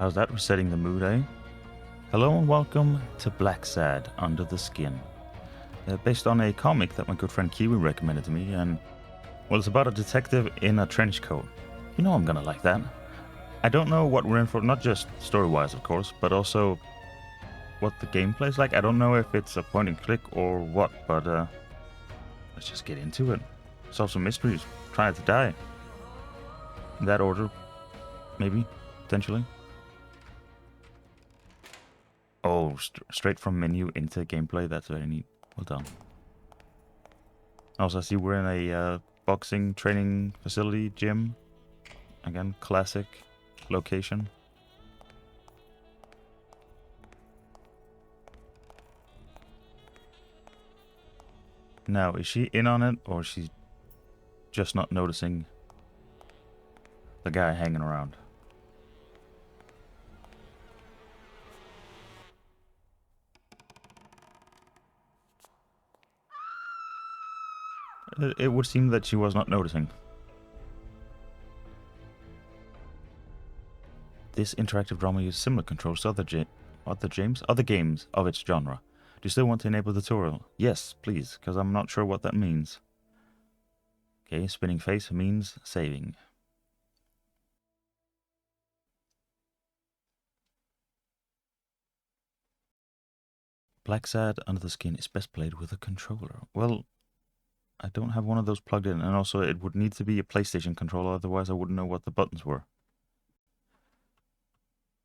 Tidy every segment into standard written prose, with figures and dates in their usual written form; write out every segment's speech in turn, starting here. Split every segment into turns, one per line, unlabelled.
How's that for setting the mood, eh? Hello and welcome to Blacksad, Under the Skin. Based on a comic that my good friend Kiwi recommended to me, and well, it's about a detective in a trench coat. You know I'm gonna like that. I don't know what we're in for, not just story-wise of course, but also what the gameplay's like. I don't know if it's a point and click or what, but let's just get into it. Solve some mysteries, try not to die. In that order, maybe, potentially. Oh, straight from menu into gameplay, that's very neat. Well done. Also, I see we're in a boxing training facility, gym. Again, classic location. Now, is she in on it, or is she just not noticing the guy hanging around? It would seem that she was not noticing. This interactive drama uses similar controls to other games of its genre. Do you still want to enable the tutorial? Yes, please, because I'm not sure what that means. Okay, spinning face means saving. Blacksad Under the Skin is best played with a controller. Well, I don't have one of those plugged in, and also it would need to be a PlayStation controller, otherwise I wouldn't know what the buttons were.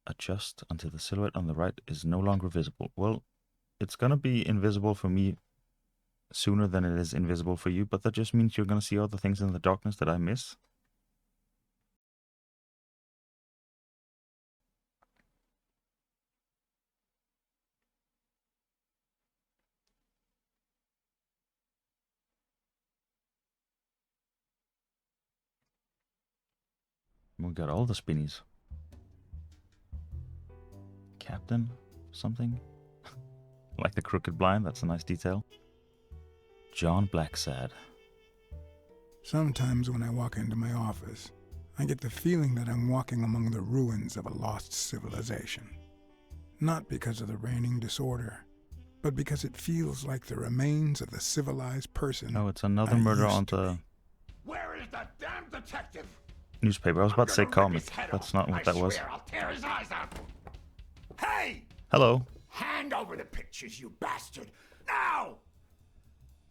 Adjust until the silhouette on the right is no longer visible. Well, it's gonna be invisible for me sooner than it is invisible for you, but that just means you're gonna see all the things in the darkness that I miss. We got all the spinnies. Captain something? Like the crooked blind, that's a nice detail. John Blacksad.
Sometimes when I walk into my office, I get the feeling that I'm walking among the ruins of a lost civilization. Not because of the reigning disorder, but because it feels like the remains of the civilized person.
Oh, it's another murder on the...
Where is the damn detective?
Newspaper. I was about to say comic. That's not what that was.
I'll tear his eyes out. Hey!
Hello.
Hand over the pictures, you bastard! Now!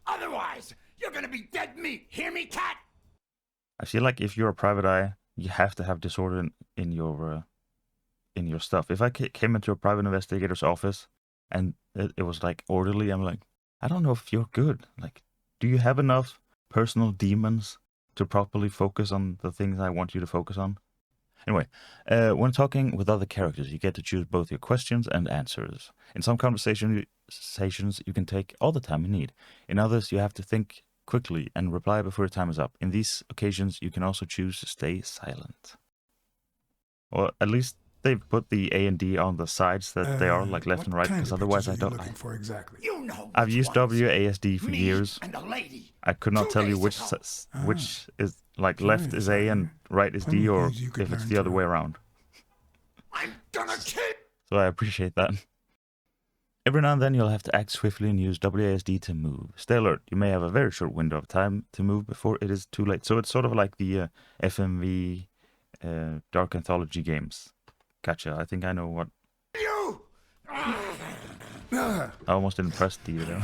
Otherwise, you're gonna be dead meat. Hear me, cat?
I feel like if you're a private eye, you have to have disorder in your stuff. If I came into a private investigator's office and it was like orderly, I'm like, I don't know if you're good. Like, do you have enough personal demons to properly focus on the things I want you to focus on? Anyway, when talking with other characters, you get to choose both your questions and answers. In some conversations, you can take all the time you need. In others, you have to think quickly and reply before your time is up. In these occasions, you can also choose to stay silent. Or at least they've put the A and D on the sides that they are, like left and right, because otherwise I don't...
looking for exactly?
You know
I've
which
used
ones.
WASD for
Me
years.
and a lady.
I could not
2
tell you
days
which
ago.
which is like left is A and right is D, or if it's the other way around.
I'm gonna kill.
So I appreciate that. Every now and then you'll have to act swiftly and use WASD to move. Stay alert, you may have a very short window of time to move before it is too late. So it's sort of like the FMV Dark Anthology games. Gotcha, I think I know what...
You!
I almost didn't press D though.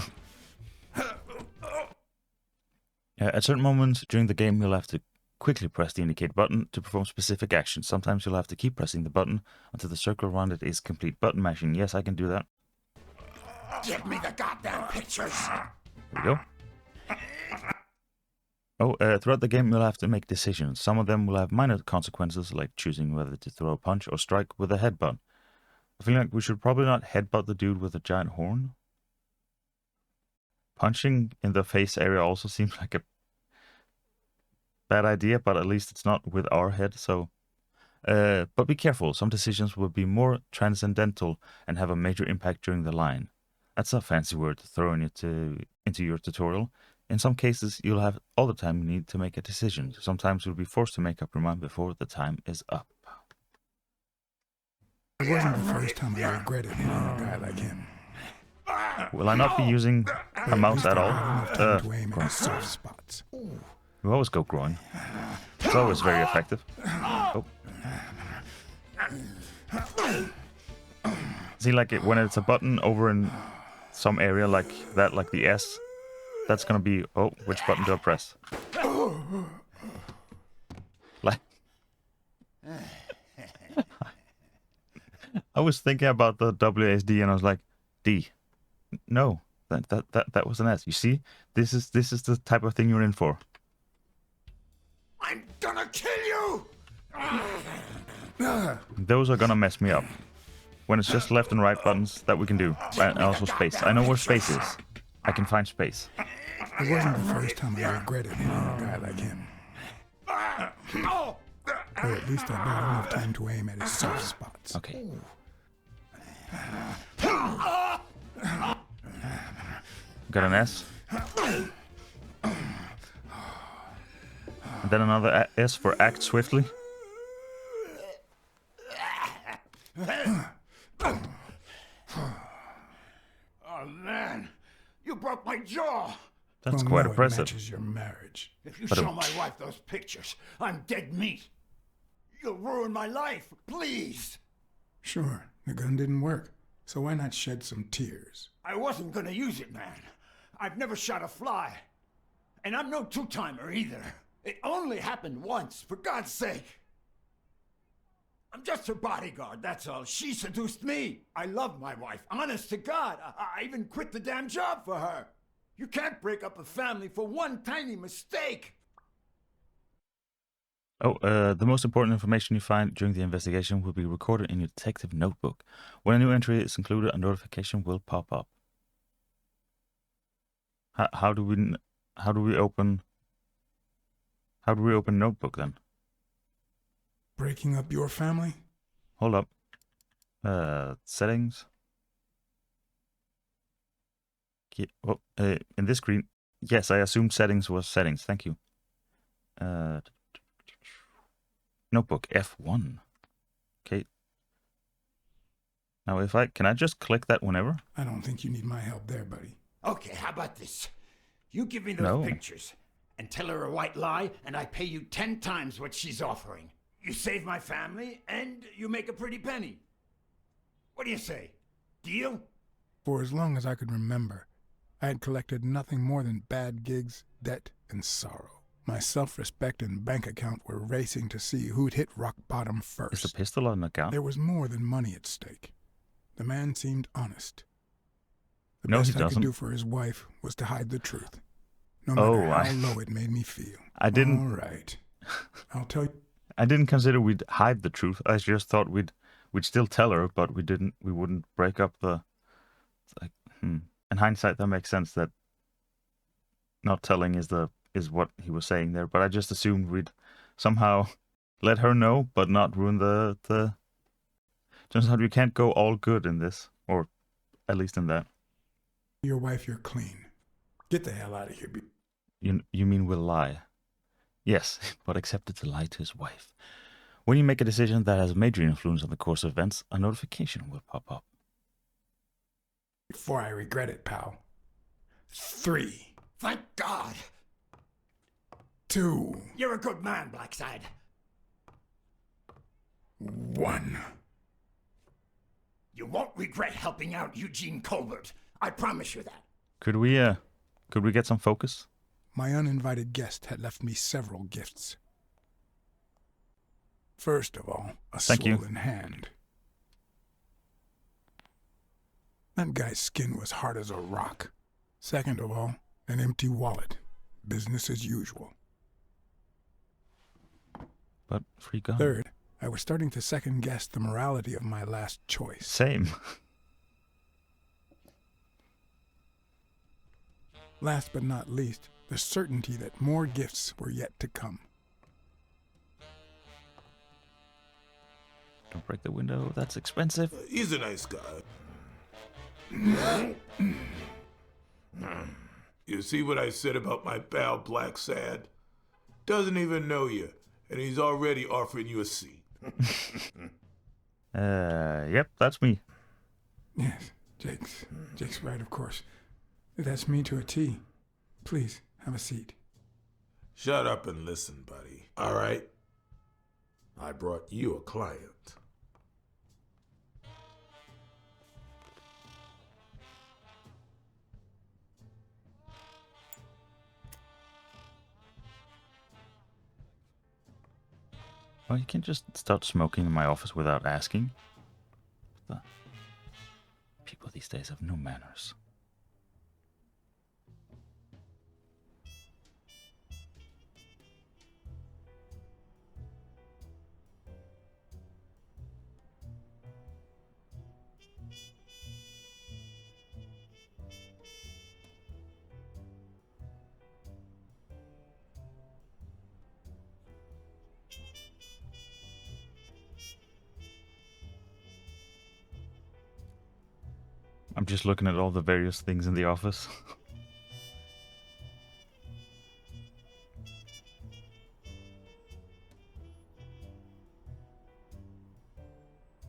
At certain moments during the game, you'll have to quickly press the indicate button to perform specific actions. Sometimes you'll have to keep pressing the button until the circle around it is complete. Button mashing. Yes, I can do that.
Give me the goddamn pictures.
There we go. Oh, throughout the game, you'll have to make decisions. Some of them will have minor consequences, like choosing whether to throw a punch or strike with a headbutt. I feel like we should probably not headbutt the dude with a giant horn. Punching in the face area also seems like a bad idea, but at least it's not with our head, so... but be careful, some decisions will be more transcendental and have a major impact during the line. That's a fancy word to throw into your tutorial. In some cases, you'll have all the time you need to make a decision. Sometimes you'll be forced to make up your mind before the time is up.
It wasn't the first time I regretted hitting a guy like him.
Will I not be using a mouse at all?
Enough time to aim at his soft spots.
We always go groin. It's always very effective. Oh. See, like when it's a button over in some area like that, like the S, that's gonna be, oh, which button do I press? Like, I was thinking about the WASD and I was like, D. No, that was an S. You see, this is the type of thing you're in for.
I'm gonna kill you!
Those are gonna mess me up. When it's just left and right buttons that we can do, and also space. I know where space is. I can find space.
It wasn't the first time I regretted hitting a guy like him. Or at least I bought enough time to aim at his soft spots.
Okay. Got an S. And then another S for act swiftly.
Oh man, you broke my jaw.
That's
Well,
quite
no, it
impressive.
matches your marriage.
If you
But
show my wife those pictures, I'm dead meat. You'll ruin my life, please.
Sure, the gun didn't work, so why not shed some tears?
I wasn't gonna use it, man. I've never shot a fly. And I'm no two-timer either. It only happened once, for God's sake. I'm just her bodyguard, that's all. She seduced me. I love my wife, honest to God. I even quit the damn job for her. You can't break up a family for one tiny mistake.
Oh, the most important information you find during the investigation will be recorded in your detective notebook. When a new entry is included, a notification will pop up. How do we open notebook then?
Breaking up your family?
Hold up. Settings. In this screen, yes, I assumed settings was settings. Thank you. Notebook F1. Okay. Now, can I just click that whenever?
I don't think you need my help there, buddy.
Okay, how about this? You give me those pictures and tell her a white lie, and I pay you 10 times what she's offering. You save my family, and you make a pretty penny. What do you say? Deal?
For as long as I could remember, I had collected nothing more than bad gigs, debt, and sorrow. My self-respect and bank account were racing to see who'd hit rock bottom first.
Is the pistol on account?
There was more than money at stake. The man seemed honest. The
No,
best
he
I could
doesn't.
do for his wife was to hide the truth, no matter how low it made me feel.
I didn't.
All right, I'll tell you.
I didn't consider we'd hide the truth. I just thought we'd still tell her, but we didn't. We wouldn't break up the. Like, In hindsight, that makes sense. That not telling is what he was saying there. But I just assumed we'd somehow let her know, but not ruin the. Turns out we can't go all good in this, or at least in that.
Your wife, you're clean. Get the hell out of here.
You mean we'll lie? Yes, but accepted to lie to his wife. When you make a decision that has a major influence on the course of events, a notification will pop up.
Before I regret it, pal. 3.
Thank God.
2.
You're a good man, Blacksad.
1.
You won't regret helping out Eugene Colbert. I promise you that.
Could we get some focus?
My uninvited guest had left me several gifts. First of all, a swollen hand. That guy's skin was hard as a rock. Second of all, an empty wallet. Business as usual.
But free gun.
Third, I was starting to second guess the morality of my last choice.
Same.
Last but not least, the certainty that more gifts were yet to come.
Don't break the window. That's expensive.
He's a nice guy. You see what I said about my pal Blacksad? Doesn't even know you, and he's already offering you a seat.
Yep, that's me.
Yes, Jake's right, of course. That's me to a T. Please, have a seat.
Shut up and listen, buddy. All right? I brought you a client.
Well, you can't just start smoking in my office without asking. The people these days have no manners. I'm just looking at all the various things in the office.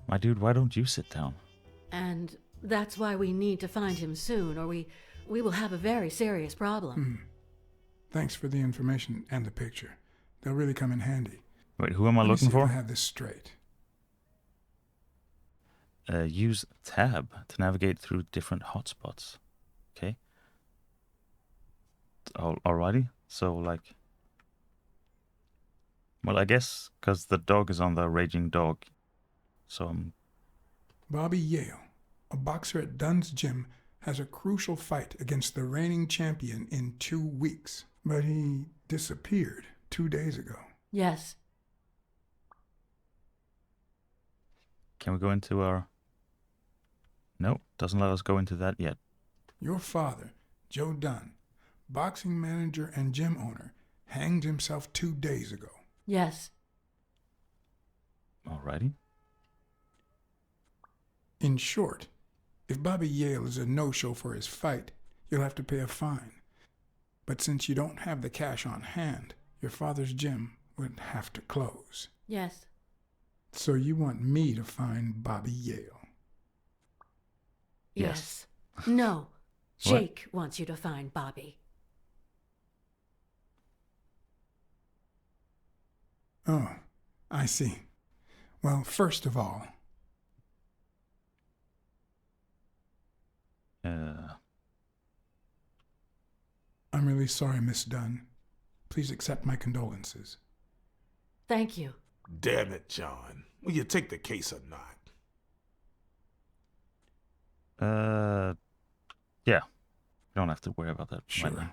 My dude, why don't you sit down?
And that's why we need to find him soon, or we will have a very serious problem.
Thanks for the information and the picture. They'll really come in handy.
Wait, who am I
Let me
looking
see if
for?
I have this straight.
Use tab to navigate through different hotspots. Okay. Alrighty. So, like... Well, I guess because the dog is on the raging dog. So I'm...
Bobby Yale, a boxer at Dunn's gym, has a crucial fight against the reigning champion in 2 weeks. But he disappeared 2 days ago.
Yes.
Can we go into our... Nope, doesn't let us go into that yet.
Your father, Joe Dunn, boxing manager and gym owner, hanged himself 2 days ago.
Yes.
Alrighty.
In short, if Bobby Yale is a no-show for his fight, you'll have to pay a fine. But since you don't have the cash on hand, your father's gym would have to close.
Yes.
So you want me to find Bobby Yale?
Yes. No. Jake wants you to find Bobby.
Oh, I see. Well, first of all... I'm really sorry, Miss Dunn. Please accept my condolences.
Thank you.
Damn it, John. Will you take the case or not?
Yeah. You don't have to worry about that
Sure.
right now.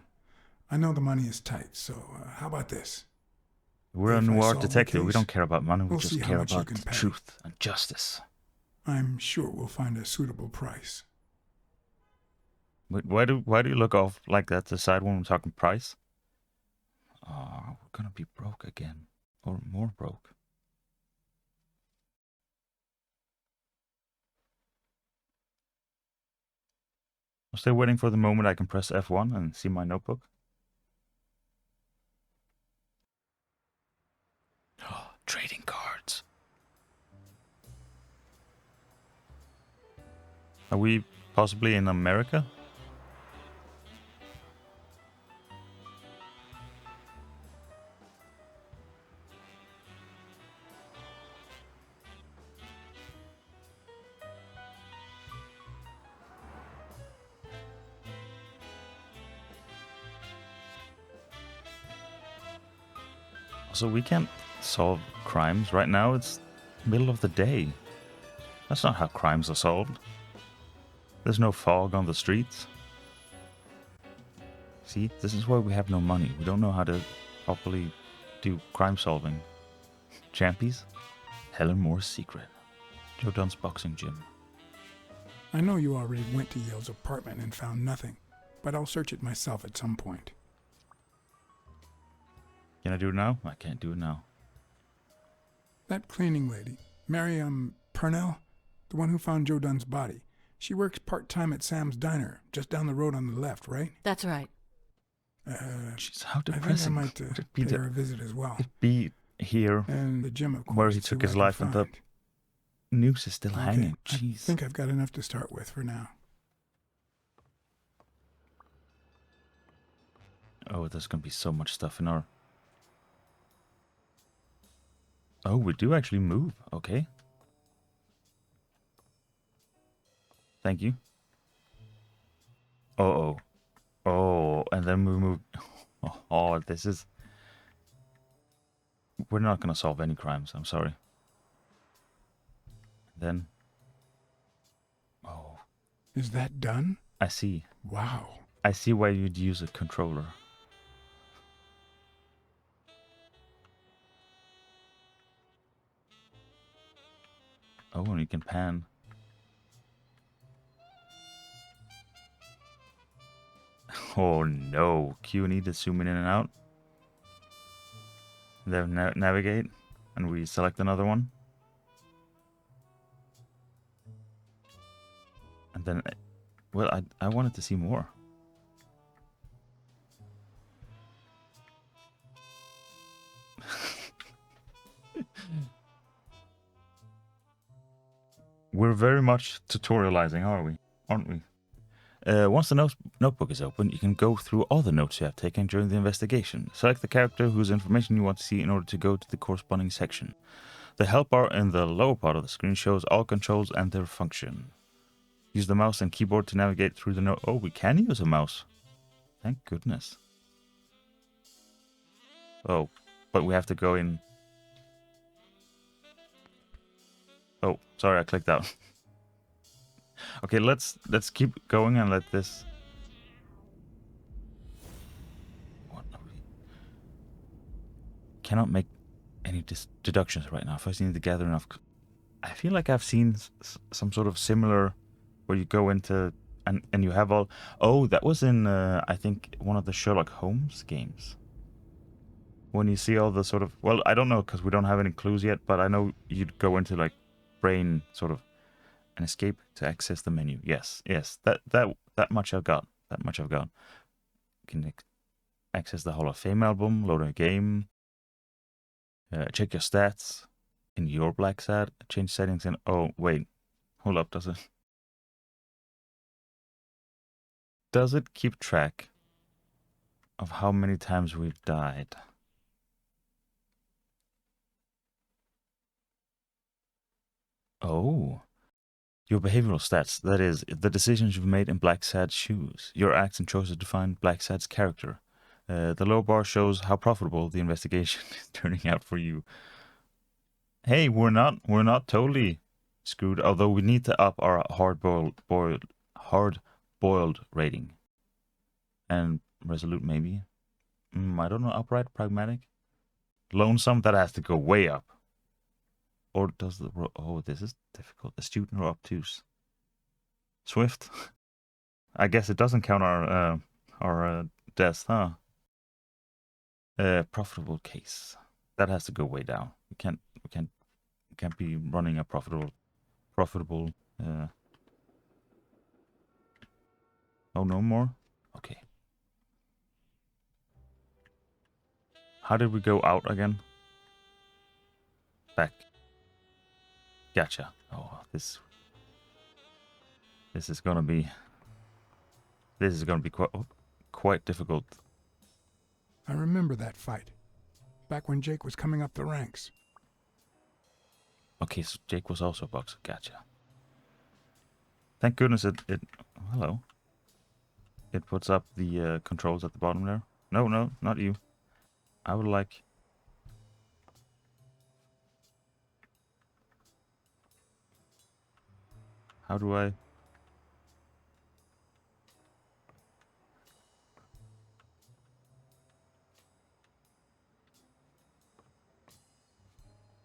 I know the money is tight, so how about this?
We're a
If I
noir
solve the
detective. We
case,
don't care about money. We
we'll
just
see how
care
much you
about
can pay.
truth and justice.
I'm sure we'll find a suitable price.
Wait, why do you look off like that to the side when we're talking price? Oh, we're gonna be broke again. Or more broke. I'm still waiting for the moment I can press F1 and see my notebook. Trading cards. Are we possibly in America? So we can't solve crimes right now. It's middle of the day. That's not how crimes are solved. There's no fog on the streets. See, this is why we have no money. We don't know how to properly do crime solving. Champies? Helen Moore's secret. Joe Dunn's boxing gym.
I know you already went to Yale's apartment and found nothing, but I'll search it myself at some point.
Can I do it now? I can't do it now.
That cleaning lady, Mary, Purnell, the one who found Joe Dunn's body, she works part-time at Sam's Diner, just down the road on the left, right?
That's right.
Jeez, how
I think I
depressing.
might
Would it be
pay her a visit as well.
be here
And the gym, of course.
where he
see
took
what
his
I can
life and the
find.
noose is still
Okay,
hanging.
I
Jeez.
think I've got enough to start with for now.
Oh, there's gonna be so much stuff in our... Oh, we do actually move. Okay. Thank you. Uh-oh. Oh, and then we move... Oh, this is... We're not gonna solve any crimes, I'm sorry. Then... Oh,
Is that done?
I see.
Wow.
I see why you'd use a controller. Oh, and you can pan. Oh no, Q and E to zoom in and out. Then navigate, and we select another one. And then, well, I wanted to see more. We're very much tutorializing, aren't we? Once the notebook is open, you can go through all the notes you have taken during the investigation. Select the character whose information you want to see in order to go to the corresponding section. The help bar in the lower part of the screen shows all controls and their function. Use the mouse and keyboard to navigate through the note. Oh, we can use a mouse. Thank goodness. Oh, but we have to go in. Oh, sorry, I clicked out. Okay, let's keep going and let this... What? Cannot make any deductions right now. First, you need to gather enough... I feel like I've seen some sort of similar... Where you go into... And you have all... Oh, that was in, I think, one of the Sherlock Holmes games. When you see all the sort of... Well, I don't know, because we don't have any clues yet, but I know you'd go into, like, brain sort of... And escape to access the menu. Yes. That much I've got. That much I've got. You can access the Hall of Fame album, load a game, check your stats in your Blacksad, change settings in... Oh, wait. Hold up, does it keep track of how many times we've died? Oh. Your behavioral stats, that is, the decisions you've made in Blacksad's shoes. Your acts and choices define Blacksad's character. The low bar shows how profitable the investigation is turning out for you. Hey, we're not totally screwed, although we need to up our hard-boiled rating. And resolute, maybe. I don't know, upright, pragmatic? Lonesome, that has to go way up. Or does the... Oh, this is difficult. Astute or obtuse? Swift? I guess it doesn't count our deaths, huh? Profitable case. That has to go way down. We can't be running a profitable... Oh, no more? Okay. How did we go out again? Back. Gotcha. Oh, this is gonna be quite difficult.
I remember that fight. Back when Jake was coming up the ranks.
Okay, so Jake was also a boxer. Gotcha. Thank goodness it hello. It puts up the controls at the bottom there. No, not you. I would like... How do I...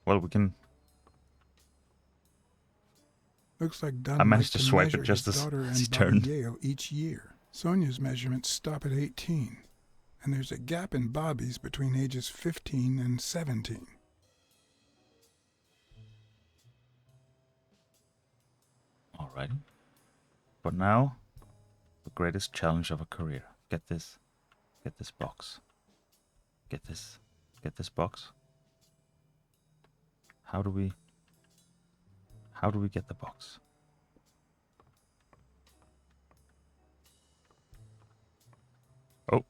Well, we can...
Looks like Dunn
I managed
likes
to swipe it
measure
just
his
as
daughter
he
and
turned.
Bobby Yale each year. Sonia's measurements stop at 18, and there's a gap in Bobby's between ages 15 and 17.
Alrighty. But now, the greatest challenge of a career. Get this box. Get this box. How How do we get the box? Oh.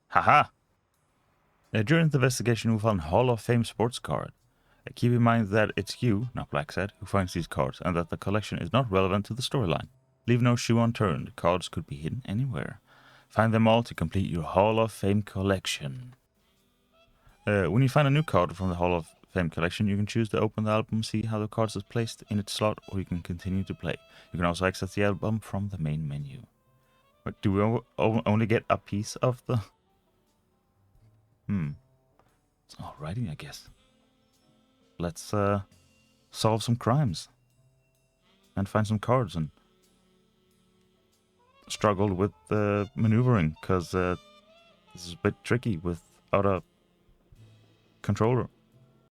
Haha! During the investigation, we found Hall of Fame sports card. Keep in mind that it's you, not Blacksad, who finds these cards, and that the collection is not relevant to the storyline. Leave no shoe unturned. Cards could be hidden anywhere. Find them all to complete your Hall of Fame collection. When you find a new card from the Hall of Fame collection, you can choose to open the album, see how the cards is placed in its slot, or you can continue to play. You can also access the album from the main menu. But do we only get a piece of the... Alrighty, I guess. Let's solve some crimes. And find some cards and struggle with maneuvering, because this is a bit tricky without a controller.